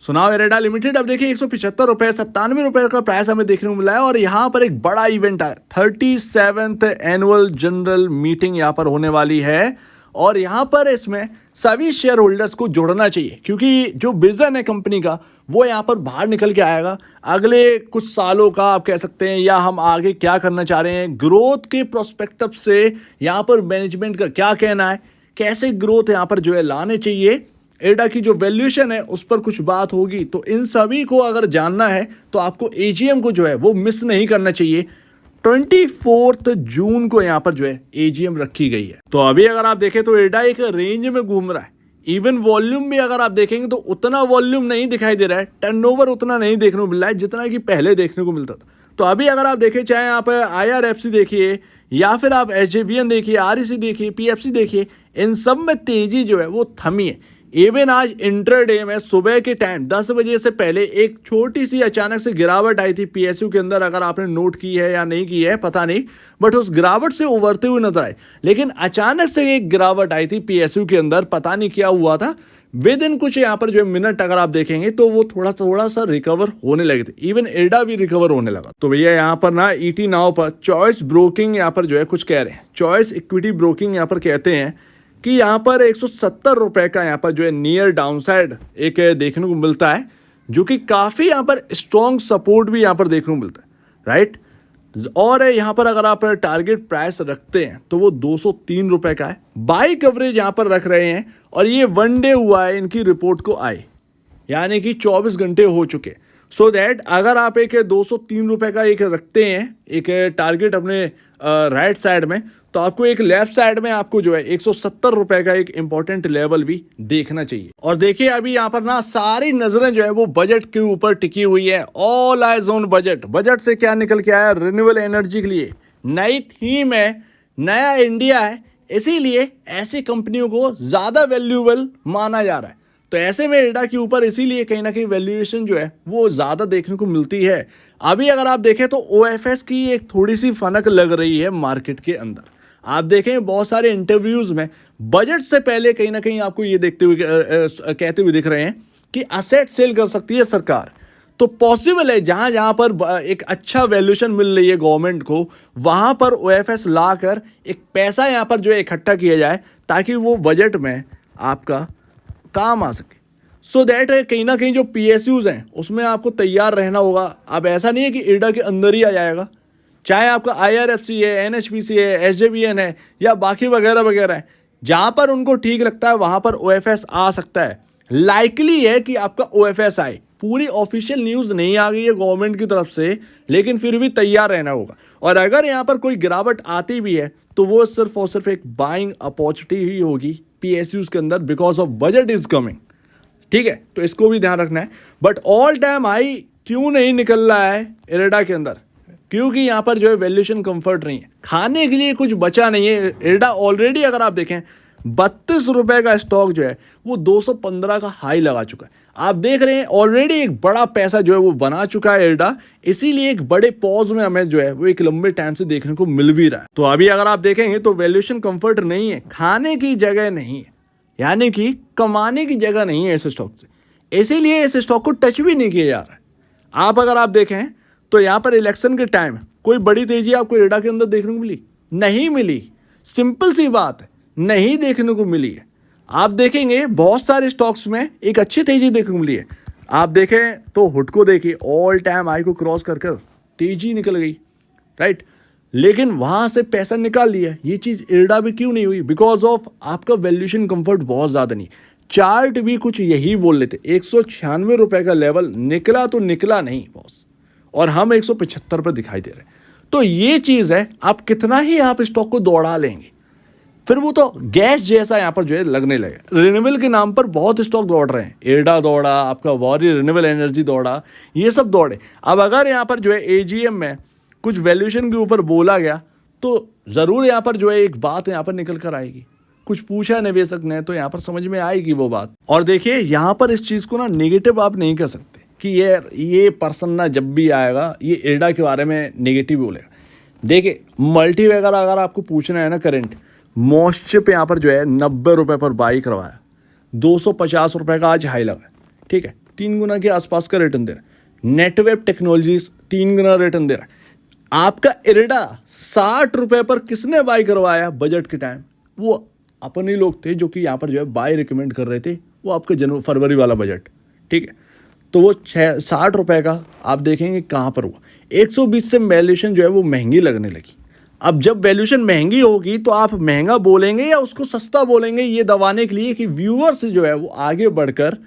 सुनाओ एरेडा लिमिटेड अब देखिए 175 रुपए 97 रुपए का प्राइस हमें देखने को मिला है। और यहाँ पर एक बड़ा इवेंट है, 37th एनुअल जनरल मीटिंग यहाँ पर होने वाली है। और यहाँ पर इसमें सभी शेयर होल्डर्स को जोड़ना चाहिए, क्योंकि जो विजन है कंपनी का वो यहाँ पर बाहर निकल के आएगा अगले कुछ सालों का, आप कह सकते हैं, या हम आगे क्या करना चाह रहे हैं, ग्रोथ के प्रोस्पेक्टिव से यहाँ पर मैनेजमेंट का क्या कहना है, कैसे ग्रोथ यहाँ पर जो है लाने चाहिए, एडा की जो वैल्यूएशन है उस पर कुछ बात होगी। तो इन सभी को अगर जानना है तो आपको एजीएम को जो है वो मिस नहीं करना चाहिए। 24 जून को यहाँ पर जो है एजीएम रखी गई है। तो अभी अगर आप देखें तो एडा एक रेंज में घूम रहा है। इवन वॉल्यूम भी अगर आप देखेंगे तो उतना वॉल्यूम नहीं दिखाई दे रहा है, टर्नओवर उतना नहीं देखने को मिल रहा है जितना कि पहले देखने को मिलता था। तो अभी अगर आप देखें, चाहे आप IRFC देखिए या फिर आप SJVN देखिए, REC देखिए, PFC देखिए, इन सब में तेजी जो है वो थमी है। इवन आज इंट्राडे में सुबह के टाइम 10 बजे से पहले एक छोटी सी अचानक से गिरावट आई थी PSU के अंदर, अगर आपने नोट की है या नहीं की है पता नहीं, बट उस गिरावट से उभरते हुए नजर आए। लेकिन अचानक से एक गिरावट आई थी PSU के अंदर, पता नहीं क्या हुआ था। विद इन कुछ यहाँ पर जो मिनट अगर आप देखेंगे तो वो थोड़ा सा रिकवर होने लगे थे। इवन एडा भी रिकवर होने लगा। तो भैया यहाँ पर ना ET नाउ पर चॉइस ब्रोकिंग यहाँ पर जो है कुछ कह रहे हैं, चॉइस इक्विटी ब्रोकिंग यहाँ पर कहते हैं कि यहाँ पर 170 रुपए का यहाँ पर जो है नियर डाउनसाइड एक देखने को मिलता है, जो कि काफ़ी यहाँ पर स्ट्रॉन्ग सपोर्ट भी यहाँ पर देखने को मिलता है, राइट। और यहाँ पर अगर आप टारगेट प्राइस रखते हैं तो वो 203 रुपए का है। बाई कवरेज यहाँ पर रख रहे हैं और ये 1 डे हुआ है इनकी रिपोर्ट को आए, यानी कि 24 घंटे हो चुके। सो दैट अगर आप एक 203 रुपए का एक रखते हैं एक टारगेट अपने राइट साइड में, तो आपको एक लेफ्ट साइड में आपको जो है 170 रुपए का एक इंपॉर्टेंट लेवल भी देखना चाहिए। और देखिए अभी यहाँ पर ना सारी नजरें जो है वो बजट के ऊपर टिकी हुई है। All eyes on budget. Budget से क्या निकल के आया, रिन्यूएबल एनर्जी के लिए नई थीम है, नया इंडिया है, इसीलिए ऐसी कंपनियों को ज्यादा वैल्यूएबल माना जा रहा है। तो ऐसे में एडा के ऊपर इसीलिए कहीं ना कहीं वैल्यूएशन जो है वो ज्यादा देखने को मिलती है। अभी अगर आप देखें तो OFS की एक थोड़ी सी फनक लग रही है मार्केट के अंदर। आप देखें बहुत सारे इंटरव्यूज में बजट से पहले कहीं ना कहीं आपको ये देखते हुए कहते हुए दिख रहे हैं कि असेट सेल कर सकती है सरकार। तो पॉसिबल है जहां जहां पर एक अच्छा वैल्यूएशन मिल रही है गवर्नमेंट को, वहां पर OFS लाकर एक पैसा यहां पर जो है इकट्ठा किया जाए ताकि वो बजट में आपका काम आ सके। सो दैट कहीं ना कहीं जो PSUs हैं उसमें आपको तैयार रहना होगा। अब ऐसा नहीं है कि एडा के अंदर ही आ जाएगा, चाहे आपका IRFC है, NHPC है, SJVN है या बाकी वगैरह वगैरह है, जहां पर उनको ठीक लगता है वहां पर OFS आ सकता है। लाइकली है कि आपका OFS आए। पूरी ऑफिशियल न्यूज़ नहीं आ गई है गवर्नमेंट की तरफ से, लेकिन फिर भी तैयार रहना होगा। और अगर यहाँ पर कोई गिरावट आती भी है तो वो सिर्फ और सिर्फ एक बाइंग अपॉर्चुनिटी ही होगी PSUs के अंदर, because of budget is coming. ठीक है, तो इसको भी ध्यान रखना है। बट ऑल टाइम हाई क्यों नहीं निकल रहा है एरेडा के अंदर, क्योंकि यहाँ पर जो है वैल्यूएशन कंफर्ट नहीं है, खाने के लिए कुछ बचा नहीं है। एरेडा ऑलरेडी अगर आप देखें 32 रुपए का स्टॉक जो है वो 215 का हाई लगा चुका है। आप देख रहे हैं ऑलरेडी एक बड़ा पैसा जो है वो बना चुका है एरेडा, इसीलिए एक बड़े पॉज में हमें जो है वो एक लंबे टाइम से देखने को मिल भी रहा है। तो अभी अगर आप देखेंगे तो वैल्यूएशन कंफर्ट नहीं है, खाने की जगह नहीं है, यानी कि कमाने की जगह नहीं है इस स्टॉक से, इसीलिए इस स्टॉक को टच भी नहीं किया जा रहा है। आप अगर आप देखें तो यहाँ पर इलेक्शन के टाइम कोई बड़ी तेजी आपको एरेडा के अंदर देखने को मिली नहीं मिली, सिंपल सी बात है, नहीं देखने को मिली है। आप देखेंगे बहुत सारे स्टॉक्स में एक अच्छी तेजी देखने को मिली है। आप देखें तो हुडको देखिए ऑल टाइम हाई को क्रॉस कर तेजी निकल गई, राइट, लेकिन वहां से पैसा निकाल लिया। ये चीज एरेडा भी क्यों नहीं हुई, बिकॉज ऑफ आपका वैल्यूएशन कंफर्ट बहुत ज्यादा नहीं। चार्ट भी कुछ यही बोल लेते, 196 रुपए का लेवल निकला तो निकला नहीं बॉस, और हम 175 पर दिखाई दे रहे हैं। तो ये चीज है, आप कितना ही आप स्टॉक को दौड़ा लेंगे, फिर वो तो गैस जैसा यहाँ पर जो है लगने लगे। रिन्यूएबल के नाम पर बहुत स्टॉक दौड़ रहे हैं, एरेडा दौड़ा, आपका वॉरी रिन्यूएबल एनर्जी दौड़ा, ये सब दौड़े। अब अगर यहाँ पर जो है एजीएम में कुछ वैल्यूएशन के ऊपर बोला गया तो जरूर यहाँ पर जो है एक बात यहाँ पर निकल कर आएगी। कुछ पूछा निवेशक ने तो यहाँ पर समझ में आएगी वो बात। और देखिए यहाँ पर इस चीज को ना नेगेटिव आप नहीं कर सकते कि ये पर्सन ना जब भी आएगा ये एरेडा के बारे में नेगेटिव बोलेगा। देखिए मल्टी वगैरह अगर आपको पूछना है ना, करंट मोस्टशिप यहाँ पर जो है 90 रुपए पर बाई करवाया, 250 रुपए का आज हाई लगा, ठीक है, 3 गुना के आसपास का रिटर्न दे रहा है। नेटवेब टेक्नोलॉजीज 3 गुना रिटर्न दे रहा है। आपका इरडा 60 रुपए पर किसने बाय करवाया बजट के टाइम? वो अपन ही लोग थे जो कि यहाँ पर जो है बाय रिकमेंड कर रहे थे। वो आपका फरवरी वाला बजट, ठीक है। तो वो 60 रुपए का आप देखेंगे कहाँ पर हुआ। 120 से वैल्यूएशन जो है वो महंगी लगने लगी। अब जब वैल्यूएशन महंगी होगी तो आप महंगा बोलेंगे या उसको सस्ता बोलेंगे, ये दबाने के लिए कि व्यूअर्स जो है वो आगे बढ़कर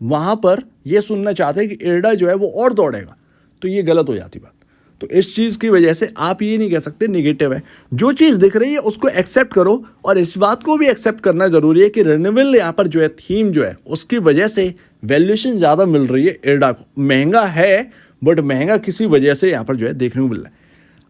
वहाँ पर ये सुनना चाहते हैं कि इरडा जो है वो और दौड़ेगा। तो ये गलत हो जाती बात। तो इस चीज़ की वजह से आप ये नहीं कह सकते नेगेटिव है। जो चीज़ दिख रही है उसको एक्सेप्ट करो, और इस बात को भी एक्सेप्ट करना जरूरी है कि रिन्यूएबल यहाँ पर जो है थीम जो है उसकी वजह से वैल्यूएशन ज़्यादा मिल रही है इरडा को। महंगा है बट महंगा किसी वजह से यहाँ पर जो है देखने को मिल रहा है।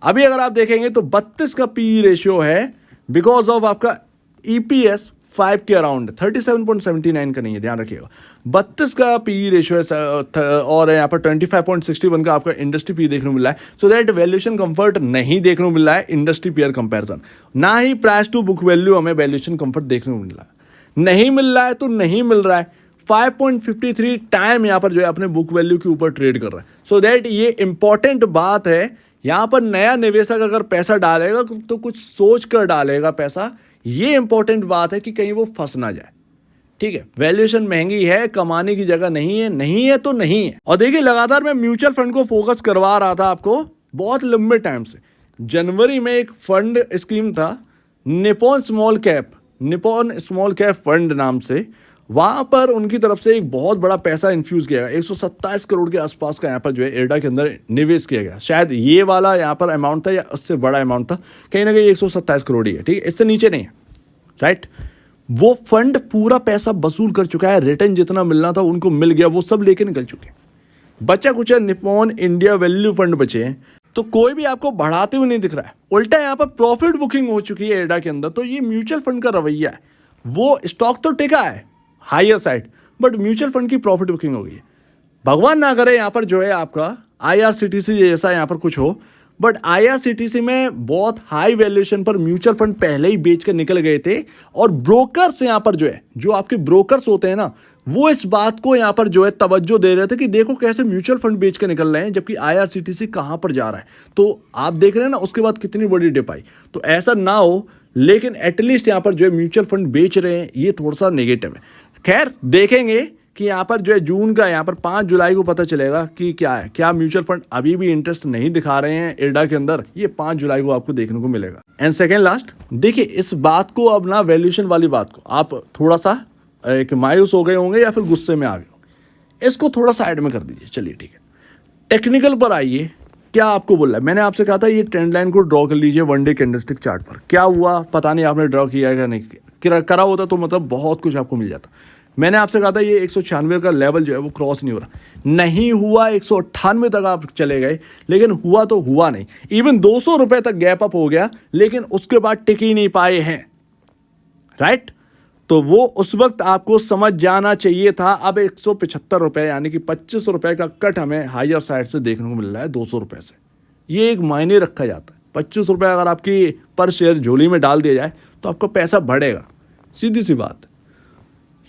अभी अगर आप देखेंगे तो 32 का पी रेशियो है बिकॉज ऑफ आपका ईपीएस 5 के अराउंड, 37.79 का नहीं है, ध्यान रखिएगा। 32 का पी रेशियो है और यहाँ पर 25.61 का आपका इंडस्ट्री पी देखने को मिला है। सो दैट वैल्यूएशन कंफर्ट नहीं देखने को मिल रहा है इंडस्ट्री पीयर कंपैरिजन। ना ही प्राइस टू बुक वैल्यू हमें वैल्यूएशन कंफर्ट देखने को मिल रहा है। नहीं मिल रहा है तो नहीं मिल रहा है। 5.53 टाइम यहाँ पर जो है अपने बुक वैल्यू के ऊपर ट्रेड कर रहा है। सो दैट ये इंपॉर्टेंट बात है। यहाँ पर नया निवेशक अगर पैसा डालेगा तो कुछ सोच कर डालेगा पैसा। ये इंपॉर्टेंट बात है कि कहीं वो फंस ना जाए, ठीक है। वैल्यूएशन महंगी है, कमाने की जगह नहीं है, नहीं है तो नहीं है। और देखिए लगातार मैं म्यूचुअल फंड को फोकस करवा रहा था आपको बहुत लंबे टाइम से। जनवरी में एक फंड स्कीम था निपॉन स्मॉल कैप फंड नाम से। वहां पर उनकी तरफ से एक बहुत बड़ा पैसा इन्फ्यूज किया गया। 127 करोड़ के आसपास का यहाँ पर जो है इरडा के अंदर निवेश किया गया। शायद ये वाला यहाँ पर अमाउंट था या उससे बड़ा अमाउंट था, कहीं ना कहीं 127 करोड़ ही है, ठीक है, इससे नीचे नहीं है, राइट। वो फंड पूरा पैसा वसूल कर चुका है। रिटर्न जितना मिलना था उनको मिल गया, वो सब लेके निकल चुके हैं। बचा कुछ निपॉन इंडिया वैल्यू फंड बचे हैं, तो कोई भी आपको बढ़ाते हुए नहीं दिख रहा है। उल्टा यहाँ पर प्रॉफिट बुकिंग हो चुकी है इरडा के अंदर। तो ये म्यूचुअल फंड का रवैया है। वो स्टॉक तो टिका है higher side, but mutual fund की प्रॉफिट बुकिंग हो गई है। भगवान ना करे यहाँ पर जो है आपका आईआरसीटीसी जैसा यहाँ पर कुछ हो, बट आईआरसीटीसी में बहुत हाई वैल्यूएशन पर म्यूचुअल फंड पहले ही बेच कर निकल गए थे। और ब्रोकर्स यहाँ पर जो है, जो आपके ब्रोकर्स होते हैं ना, वो इस बात को यहाँ पर जो है तवज्जो दे रहे थे कि देखो कैसे म्यूचुअल फंड बेच कर निकल रहे हैं, जबकि आईआरसीटीसी कहाँ पर जा रहा है। तो आप देख रहे हैं ना उसके बाद कितनी बड़ी डिप आई। तो ऐसा ना हो, लेकिन एटलीस्ट यहाँ पर जो है म्यूचुअल फंड बेच रहे हैं, ये थोड़ा सा नेगेटिव है। खैर देखेंगे कि यहाँ पर जो है जून का यहाँ पर 5 जुलाई को पता चलेगा कि क्या है। क्या म्यूचुअल फंड अभी भी इंटरेस्ट नहीं दिखा रहे हैं इरडा के अंदर, ये 5 जुलाई को आपको देखने को मिलेगा। एंड सेकेंड लास्ट देखिए इस बात को, अब ना वैल्यूएशन वाली बात को आप थोड़ा सा एक मायूस हो गए होंगे या फिर गुस्से में आ गए होंगे, इसको थोड़ा साइड में कर दीजिए। चलिए ठीक है, टेक्निकल पर आइए। क्या आपको बोल रहा है, मैंने आपसे कहा था ये ट्रेंड लाइन को ड्रॉ कर लीजिए वनडे कैंडलस्टिक चार्ट पर। क्या हुआ पता नहीं, आपने ड्रॉ किया है या नहीं करा होता तो मतलब बहुत कुछ आपको मिल जाता। मैंने आपसे कहा था ये 196 का लेवल जो है वो क्रॉस नहीं हो रहा, नहीं हुआ। 198 तक आप चले गए, लेकिन हुआ तो हुआ नहीं। इवन 200 रुपए तक गैप अप हो गया, लेकिन उसके बाद टिक ही नहीं पाए हैं, राइट। तो वो उस वक्त आपको समझ जाना चाहिए था। अब 175 रुपए यानी कि 25 रुपए का कट हमें हायर साइड से देखने को मिल रहा है 200 रुपए से। ये एक मायने रखा जाता है। 25 रुपए अगर आपकी पर शेयर झोली में डाल दिया जाए तो आपका पैसा बढ़ेगा, सीधी सी बात।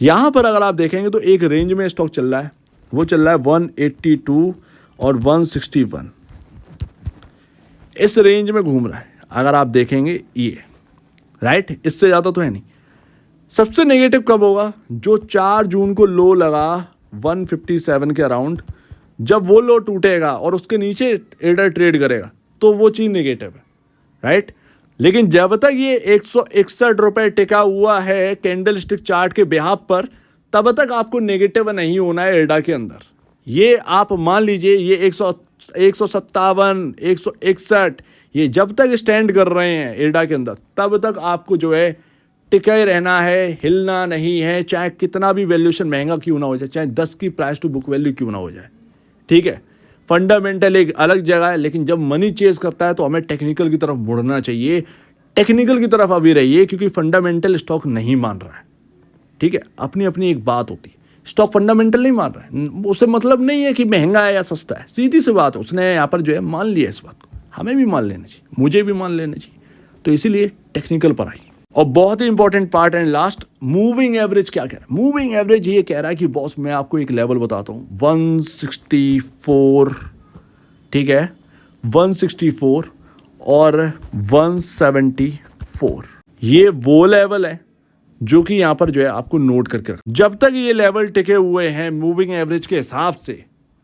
यहां पर अगर आप देखेंगे तो एक रेंज में स्टॉक चल रहा है, वो चल रहा है 182 और 161, इस रेंज में घूम रहा है। अगर आप देखेंगे ये, राइट, इससे ज़्यादा तो है नहीं। सबसे नेगेटिव कब होगा, जो 4 जून को लो लगा 157 के अराउंड, जब वो लो टूटेगा और उसके नीचे इरडा ट्रेड करेगा तो वो चीज़ नेगेटिव है, राइट। लेकिन जब तक ये 161 रुपए टिका हुआ है कैंडल स्टिक चार्ट के बिहाफ पर, तब तक आपको नेगेटिव नहीं होना है इरडा के अंदर। ये आप मान लीजिए ये 157, 161 ये जब तक स्टैंड कर रहे हैं इरडा के अंदर, तब तक आपको जो है टिके रहना है, हिलना नहीं है। चाहे कितना भी वैल्यूएशन महंगा क्यों ना हो जाए, चाहे 10 की प्राइस टू बुक वैल्यू क्यों ना हो जाए, ठीक है। फंडामेंटल एक अलग जगह है, लेकिन जब मनी चेज करता है तो हमें टेक्निकल की तरफ मुड़ना चाहिए। टेक्निकल की तरफ अभी रहिए, क्योंकि फंडामेंटल स्टॉक नहीं मान रहा है, ठीक है। अपनी अपनी एक बात होती है, स्टॉक फंडामेंटल नहीं मान रहा है, उसे मतलब नहीं है कि महंगा है या सस्ता है, सीधी सी बात है। उसने यहाँ पर जो है मान लिया इस बात को, हमें भी मान लेना चाहिए, मुझे भी मान लेना चाहिए। तो इसीलिए टेक्निकल पर आइए। और बहुत ही important part and last, moving average क्या कह रहा है? मूविंग एवरेज ये कह रहा है कि बॉस मैं आपको एक लेवल बताता हूँ, 164, ठीक है, 164 और 174, ये वो लेवल है जो कि यहाँ पर जो है आपको नोट करके रख। जब तक ये लेवल टिके हुए हैं मूविंग एवरेज के हिसाब से,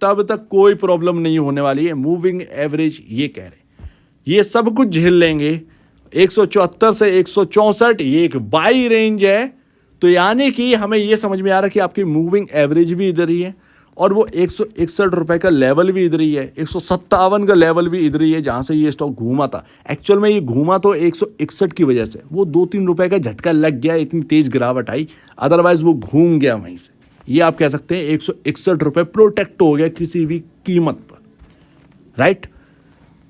तब तक कोई प्रॉब्लम नहीं होने वाली है। मूविंग एवरेज ये कह रहे, ये सब कुछ झेल लेंगे। 174 से 164 ये एक बाई रेंज है, तो यानी कि हमें ये समझ में आ रहा है कि आपकी मूविंग एवरेज भी इधर ही है और वो 161 रुपए का लेवल भी इधर ही है, 157 का लेवल भी इधर ही है जहां से ये स्टॉक घूमा था। एक्चुअल में ये घूमा तो 161 की वजह से, वो 2-3 रुपए का झटका लग गया, इतनी तेज गिरावट आई, अदरवाइज वो घूम गया वहीं से। ये आप कह सकते हैं 161 रुपए प्रोटेक्ट हो गया किसी भी कीमत पर, राइट।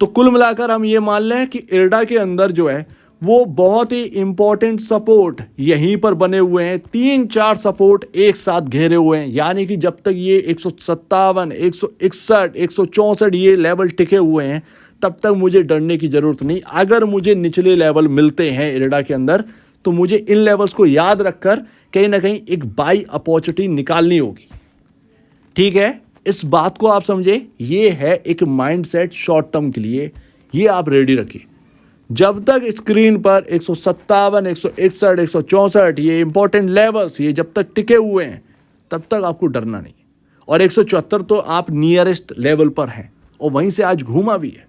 तो कुल मिलाकर हम ये मान लें कि इरडा के अंदर जो है वो बहुत ही इंपॉर्टेंट सपोर्ट यहीं पर बने हुए हैं, 3-4 सपोर्ट एक साथ घेरे हुए हैं। यानी कि जब तक ये 157, 161, 164 ये लेवल टिके हुए हैं, तब तक मुझे डरने की जरूरत नहीं। अगर मुझे निचले लेवल मिलते हैं इरडा के अंदर, तो मुझे इन लेवल्स को याद रखकर कहीं ना कहीं एक बाई अपॉर्चुनिटी निकालनी होगी, ठीक है। इस बात को आप समझे, ये है एक माइंडसेट शॉर्ट टर्म के लिए, ये आप रेडी रखिए। जब तक स्क्रीन पर 157, 161, 164 ये इंपॉर्टेंट लेवल्स ये जब तक टिके हुए हैं, तब तक आपको डरना नहीं। और 174 तो आप नियरेस्ट लेवल पर हैं और वहीं से आज घूमा भी है।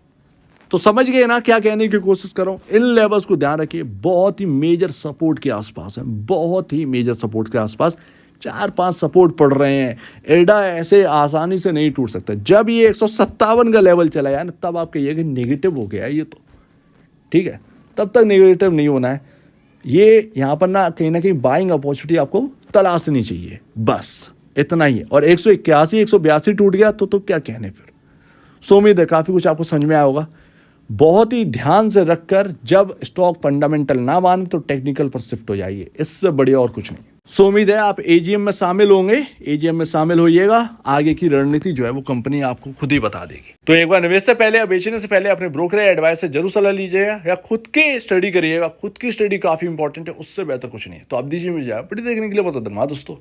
तो समझ गए ना क्या कहने की कोशिश कर रहा हूं? इन लेवल्स को ध्यान रखिए, बहुत ही मेजर सपोर्ट के आसपास है, बहुत ही मेजर सपोर्ट के आसपास 4-5 सपोर्ट पड़ रहे हैं। इरडा ऐसे आसानी से नहीं टूट सकता। जब ये 157 का लेवल चला है ना, तब आप कहिए कि नेगेटिव हो गया ये तो, ठीक है, तब तक नेगेटिव नहीं होना है। ये यहाँ पर ना कहीं बाइंग अपॉर्चुनिटी आपको तलाशनी चाहिए, बस इतना ही है। और 181, 182 टूट गया तो क्या कहने फिर। सो उम्मीद है काफ़ी कुछ आपको समझ में आया होगा। बहुत ही ध्यान से रखकर, जब स्टॉक फंडामेंटल ना माने तो टेक्निकल पर शिफ्ट हो जाइए, इससे बढ़िया और कुछ नहीं। सो उम्मीद है आप एजीएम में शामिल होंगे, एजीएम में शामिल होइएगा। आगे की रणनीति जो है वो कंपनी आपको खुद ही बता देगी। तो एक बार निवेश से पहले या बेचने से पहले अपने ब्रोकर या एडवाइस से जरूर सलाह लीजिएगा या खुद की स्टडी करिएगा। खुद की स्टडी काफी इंपॉर्टेंट है, उससे बेहतर कुछ नहीं है। तो आप दीजिए मुझे वीडियो देखने के लिए बहुत धन्यवाद दोस्तों।